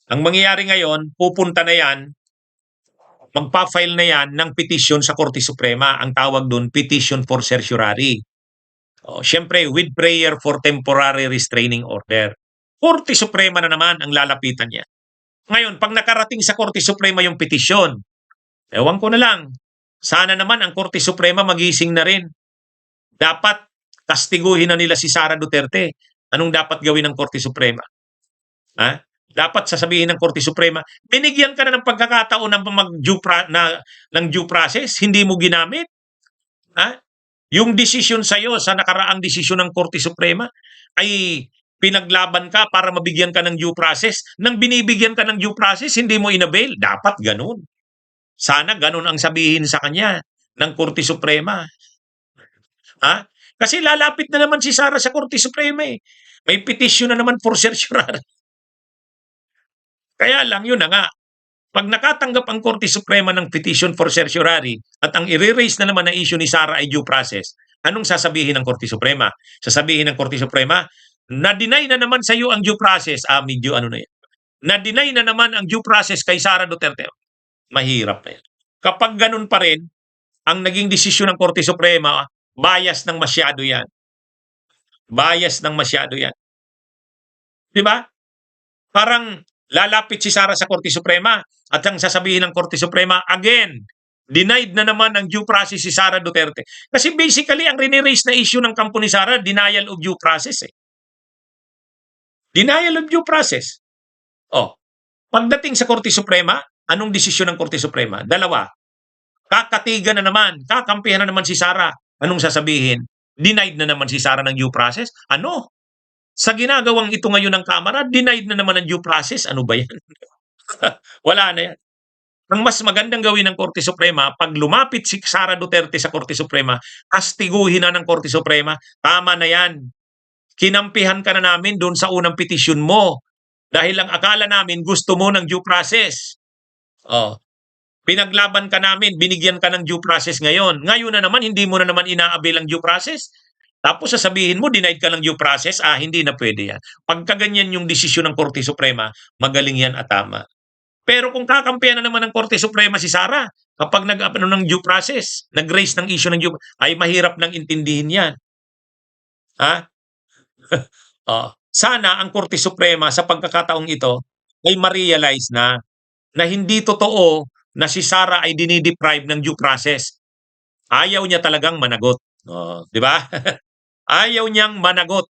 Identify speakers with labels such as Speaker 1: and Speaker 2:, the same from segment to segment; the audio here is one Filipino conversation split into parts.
Speaker 1: Ang mangyayari ngayon, pupunta na yan, magpa-file na yan ng petition sa Korte Suprema. Ang tawag doon, petition for certiorari. Siyempre, with prayer for temporary restraining order. Korte Suprema na naman ang lalapitan niya. Ngayon, pag nakarating sa Korte Suprema yung petisyon, ewan ko na lang, sana naman ang Korte Suprema magising na rin. Dapat kastiguhin na nila si Sara Duterte. Anong dapat gawin ng Korte Suprema? Ha? Dapat sasabihin ng Korte Suprema, binigyan ka na ng pagkakataon ng due process, hindi mo ginamit. Ha? Yung desisyon sa'yo sa nakaraang desisyon ng Korte Suprema ay pinaglaban ka para mabigyan ka ng due process. Nang binibigyan ka ng due process, hindi mo inavail. Dapat ganun. Sana ganun ang sabihin sa kanya ng Korte Suprema. Ha? Kasi lalapit na naman si Sara sa Korte Suprema eh. May petition na naman for certiorari. Kaya lang, yun na nga. Pag nakatanggap ang Korte Suprema ng petition for certiorari at ang i-raise na naman na issue ni Sara ay due process, anong sasabihin ng Korte Suprema? Sasabihin ng Korte Suprema, na-deny na naman sa iyo ang due process. Medyo ano na yan. Na-deny na naman ang due process kay Sara Duterte. Mahirap na yan. Kapag ganun pa rin, ang naging desisyon ng Korte Suprema, bias ng masyado yan. Bias ng masyado yan. Di ba? Parang lalapit si Sara sa Korte Suprema at ang sasabihin ng Korte Suprema, again, denied na naman ang due process si Sara Duterte. Kasi basically, ang riniraise na issue ng kampo ni Sara, denial of due process. Denial of due process. Pagdating sa Korte Suprema, anong desisyon ng Korte Suprema? Dalawa. Kakatigan na naman, kakampihan na naman si Sara. Anong sasabihin? Denied na naman si Sara ng due process? Ano? Sa ginagawang ito ngayon ng Kamara, denied na naman ang due process. Ano ba yan? Wala na yan. Ang mas magandang gawin ng Korte Suprema, pag lumapit si Sara Duterte sa Korte Suprema, kastiguhin na ng Korte Suprema, tama na yan. Kinampihan ka na namin doon sa unang petisyon mo. Dahil ang akala namin, gusto mo ng due process. Pinaglaban ka namin, binigyan ka ng due process ngayon. Ngayon na naman, hindi mo na naman inaabil ang due process. Tapos sasabihin mo, denied ka ng due process, hindi na pwede yan. Pagka ganyan yung desisyon ng Korte Suprema, magaling yan at tama. Pero kung kakampihan na naman ng Korte Suprema si Sara, kapag ng due process, nag-raise ng issue ng due, ay mahirap nang intindihin yan. Ha? Sana ang Korte Suprema sa pagkakataong ito ay ma-realize na hindi totoo na si Sara ay dinideprive ng due process. Ayaw niya talagang managot. Di ba? Ayaw niyang managot.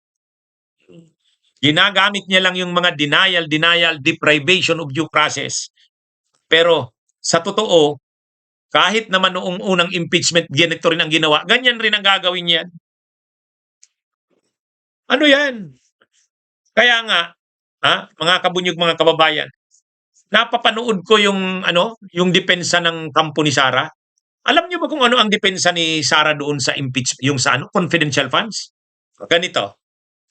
Speaker 1: Ginagamit niya lang yung mga denial, deprivation of due process. Pero sa totoo, kahit naman noong unang impeachment, ganito rin ang ginawa, ganyan rin ang gagawin niyan. Ano yan? Kaya nga, mga kabunyog, mga kababayan, napapanood ko yung depensa ng kampo ni Sara. Alam niyo ba kung ano ang depensa ni Sara doon sa impeachment, yung sa confidential funds? Ganito.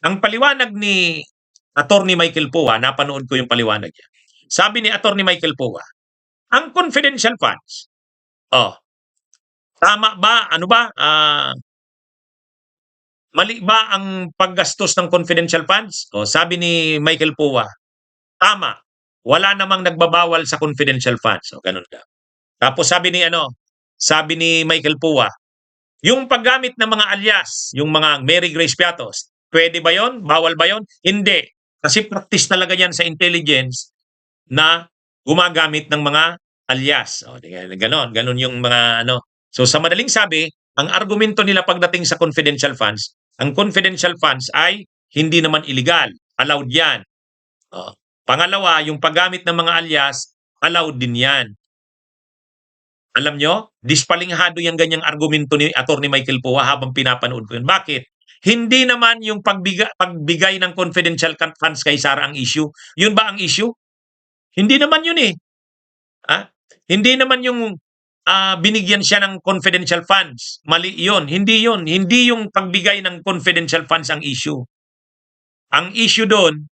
Speaker 1: Ang paliwanag ni Attorney Michael Poa, napanood ko yung paliwanag niya. Sabi ni Attorney Michael Poa, ang confidential funds, tama ba? Ano ba? Mali ba ang paggastos ng confidential funds? Sabi ni Michael Poa, tama. Wala namang nagbabawal sa confidential funds. Ganun ka. Tapos sabi ni Michael Poa, yung paggamit ng mga alias, yung mga Mary Grace Piatos, pwede ba yon? Bawal ba yon? Hindi. Kasi practice talaga yan sa intelligence na gumagamit ng mga alias. Ganon yung mga So sa madaling sabi, ang argumento nila pagdating sa confidential funds, ang confidential funds ay hindi naman illegal. Allowed yan. Pangalawa, yung paggamit ng mga alias, allowed din yan. Alam nyo, dispalinghado yung ganyang argumento ni Atty. Michael Poa habang pinapanood ko yun. Bakit? Hindi naman yung pagbigay ng confidential funds kay Sara ang issue. Yun ba ang issue? Hindi naman yun eh. Hindi naman yung binigyan siya ng confidential funds. Mali yun. Hindi yun. Hindi yung pagbigay ng confidential funds ang issue. Ang issue doon,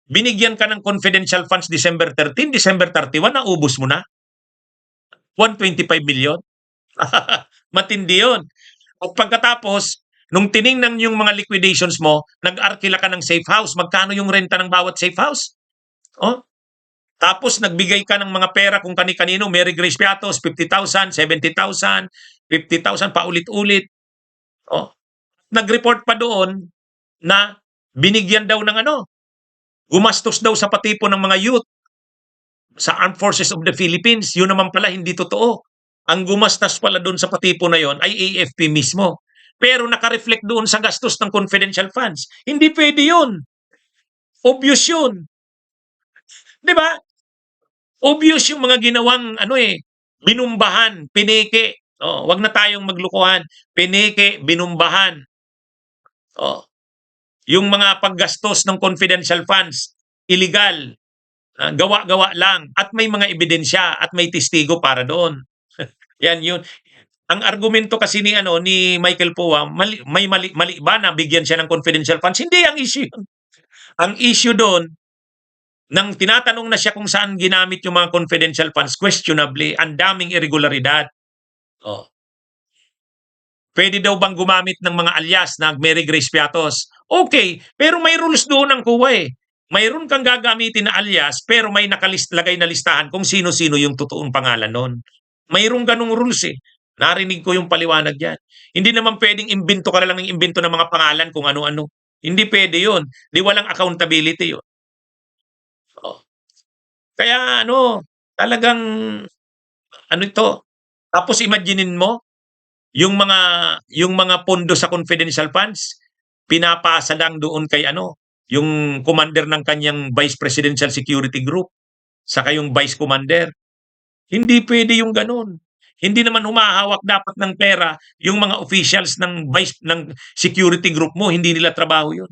Speaker 1: binigyan ka ng confidential funds December 13, December 31, naubos mo na. 125 million. Matindi yun. At pagkatapos, nung tiningnan yung mga liquidations mo, nag-arkila ka ng safe house. Magkano yung renta ng bawat safe house? Oh, tapos nagbigay ka ng mga pera kung kani-kanino, Mary Grace Piatos, 50,000, 70,000, 50,000, paulit-ulit. Oh, nag-report pa doon na binigyan daw ng ano, gumastos daw sa patipon ng mga youth sa Armed Forces of the Philippines. Yun naman pala hindi totoo. Ang gumastos pala doon sa patipon na yon ay AFP mismo. Pero naka-reflect doon sa gastos ng confidential funds. Hindi pwede yun. Obvious yun. Di ba? Obvious yung mga ginawang ano binumbahan, pineke. Oh, wag na tayong maglukuhan. Pineke, binumbahan. Oh, yung mga paggastos ng confidential funds, illegal, gawa-gawa lang at may mga ebidensya at may testigo para doon. Yan yun. Ang argumento kasi ni ni Michael Poa, mali ba na bigyan siya ng confidential funds? Hindi ang issue. Ang issue doon, nang tinatanong na siya kung saan ginamit yung mga confidential funds, questionably, ang daming irregularidad. Oh. Pwede daw bang gumamit ng mga alias na Mary Grace Piatos? Okay, pero may rules doon ang kuwa Mayroon kang gagamitin na alias pero may nakalagay na listahan kung sino-sino yung totoong pangalan nun. Mayroong ganung rules Narinig ko yung paliwanag yan. Hindi naman pwedeng imbento ka na lang ng imbento ng mga pangalan kung ano-ano. Hindi pwede yun. Di walang accountability yun. Oh. Kaya talagang ito. Tapos imaginein mo, yung mga pondo sa confidential funds, pinapasa lang doon kay yung commander ng kanyang Vice Presidential Security Group, saka yung Vice Commander. Hindi pwede yung ganun. Hindi naman humahawak dapat ng pera yung mga officials ng security group mo, hindi nila trabaho yun.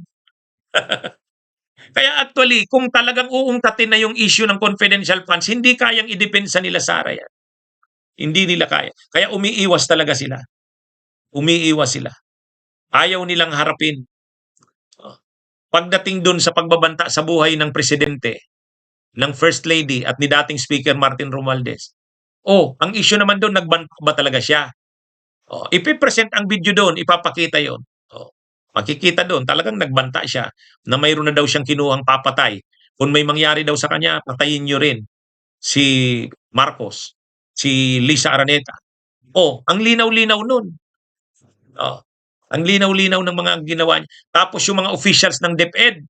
Speaker 1: Kaya actually, kung talagang uungkatin na yung issue ng confidential funds, hindi kayang idepensa nila Sara yan. Hindi nila kaya. Kaya umiiwas talaga sila. Umiiwas sila. Ayaw nilang harapin. Pagdating doon sa pagbabanta sa buhay ng presidente, ng First Lady at ni dating Speaker Martin Romualdez, ang issue naman doon, nagbanta ba talaga siya? Ipipresent ang video doon, ipapakita yon. Makikita doon, talagang nagbanta siya na mayroon na daw siyang kinuhang papatay. Kung may mangyari daw sa kanya, patayin nyo rin si Marcos, si Lisa Araneta. Ang linaw-linaw nun. Ang linaw-linaw ng mga ginawa niya. Tapos yung mga officials ng DepEd,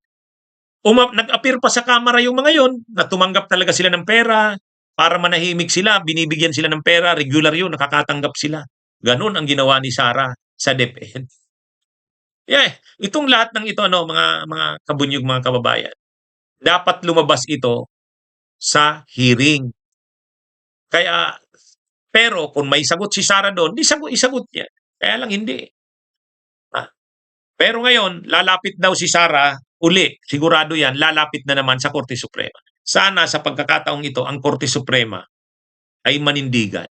Speaker 1: nag-appear pa sa kamera yung mga yon na tumanggap talaga sila ng pera para manahimik sila, binibigyan sila ng pera, regular yun, nakakatanggap sila. Ganun ang ginawa ni Sara sa DepEd. Itong lahat ng ito mga kabunyog, mga kababayan, dapat lumabas ito sa hearing. Kaya pero kung may sagot si Sara doon, isagot niya. Kaya lang hindi. Pero ngayon, lalapit daw si Sara uli, sigurado yan, lalapit na naman sa Korte Suprema. Sana sa pagkakataong ito, ang Korte Suprema ay manindigan.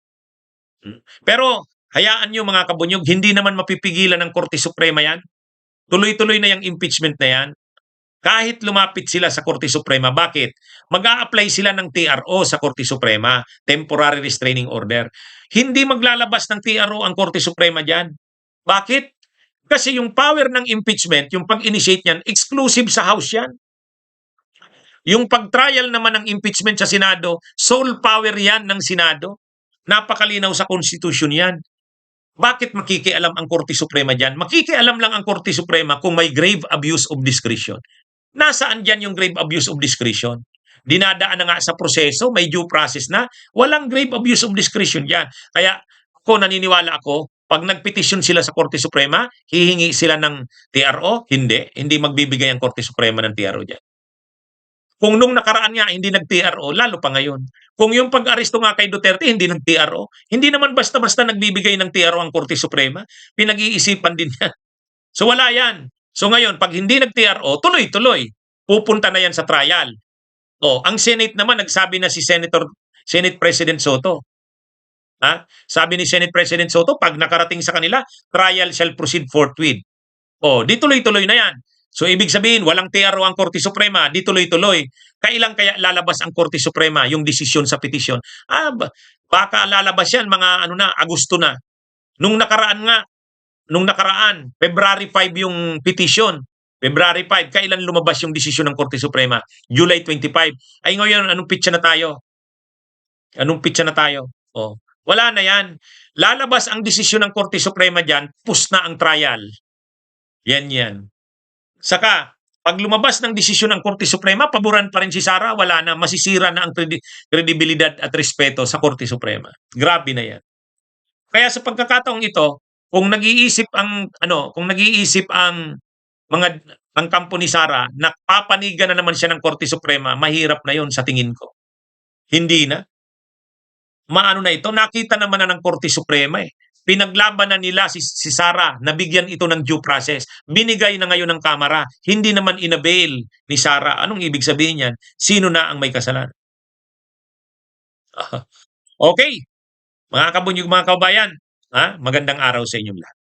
Speaker 1: Pero hayaan nyo mga kabunyog, hindi naman mapipigilan ng Korte Suprema yan. Tuloy-tuloy na yung impeachment na yan. Kahit lumapit sila sa Korte Suprema, bakit? Mag-a-apply sila ng TRO sa Korte Suprema, Temporary Restraining Order. Hindi maglalabas ng TRO ang Korte Suprema dyan. Bakit? Kasi yung power ng impeachment, yung pag-initiate niyan, exclusive sa House yan. Yung pag-trial naman ng impeachment sa Senado, sole power yan ng Senado. Napakalinaw sa Constitution yan. Bakit makikialam ang Korte Suprema dyan? Makikialam lang ang Korte Suprema kung may grave abuse of discretion. Nasaan dyan yung grave abuse of discretion? Dinadaan na nga sa proseso, may due process na, walang grave abuse of discretion dyan. Kaya naniniwala ako, pag nagpetisyon sila sa Korte Suprema, hihingi sila ng TRO? Hindi magbibigay ang Korte Suprema ng TRO dyan. Kung nung nakaraan nga hindi nag-TRO, lalo pa ngayon. Kung yung pag-aresto nga kay Duterte hindi nag-TRO, hindi naman basta-basta nagbibigay ng TRO ang Korte Suprema. Pinag-iisipan din yan. So wala yan. So ngayon, pag hindi nag-TRO, tuloy-tuloy. Pupunta na yan sa trial. Ang Senate naman, nagsabi na si Senate President Soto. Sabi ni Senate President Soto, pag nakarating sa kanila, trial shall proceed forthwith. Di tuloy-tuloy na yan. So ibig sabihin, walang TRO ang Korte Suprema, di tuloy-tuloy. Kailan kaya lalabas ang Korte Suprema yung desisyon sa petisyon? Baka lalabas yan mga Agosto na. Nung nakaraan, February 5 yung petition. February 5, kailan lumabas yung desisyon ng Korte Suprema? July 25. Ay ngayon, anong petsa na tayo? Anong petsa na tayo? Oh, wala na yan. Lalabas ang desisyon ng Korte Suprema diyan, pus na ang trial. Yan. Saka, pag lumabas ng desisyon ng Korte Suprema, paboran pa rin si Sara, wala na, masisira na ang kredibilidad at respeto sa Korte Suprema. Grabe na yan. Kaya sa pagkakataong ito, kung nag-iisip ang kung nag-iisip mga ang kampo ni Sara na papanigan na naman siya ng Korte Suprema, mahirap na 'yon sa tingin ko. Hindi na. Maano na ito, nakita naman na ng Korte Suprema eh. Pinaglaban na nila si Sara, nabigyan ito ng due process. Binigay na ngayon ng Kamara, hindi naman inavail ni Sara. Anong ibig sabihin niyan? Sino na ang may kasalanan? Okay, mga kabunyog, mga kabayan, magandang araw sa inyong lahat.